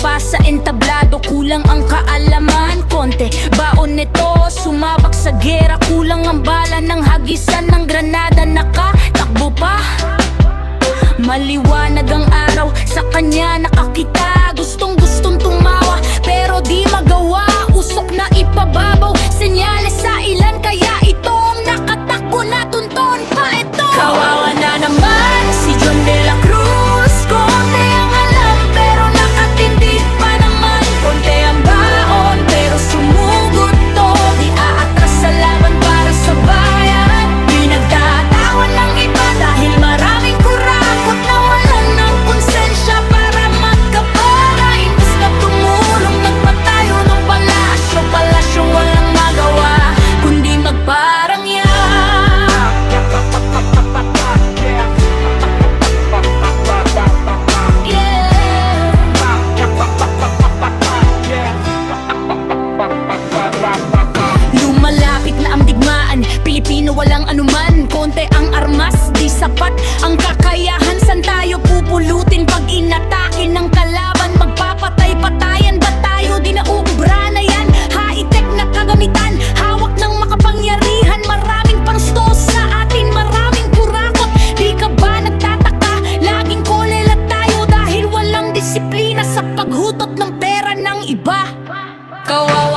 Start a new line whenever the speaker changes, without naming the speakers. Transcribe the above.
pa sa entablado, kulang ang kaalaman. Konti baon nito, sumabak sa gera, kulang ang bala ng hagisan ng granada. Nakatakbo pa, maliwanag ang araw, sa kanya nakakita. Gustong tumawa pero di magawa, usok na ipababaw, senyales sa ilan. Kaya ito ang nakatakbo na tunton pa ito. Kawawa na naman si John de la Cruz. Konti ang alam pero nakatindig pa naman. Konti ang baon pero sumugod to, di aatras sa laban para sa bayan. Pinagtatawan ng iba dahil maraming kurakot na walang ng konsensya para magkapara. Imbes na tumulong, nagpatayo ng palasyo, palasyong walang magawa kundi magparangya. Lumalapit na ang digmaan, Pilipino walang anuman. Konti ang armas, di sapat ang kakayahan. San tayo pupulutin pag inatake ng kalaban? Magpapatay-patayan ba tayo? Di nauubra na yan. High-tech na kagamitan, hawak ng makapangyarihan. Maraming pangsto sa atin, maraming kurakot. Di ka ba nagtataka? Laging kolelat tayo dahil walang disiplina sa paghutot ng pera ng iba. Kawawa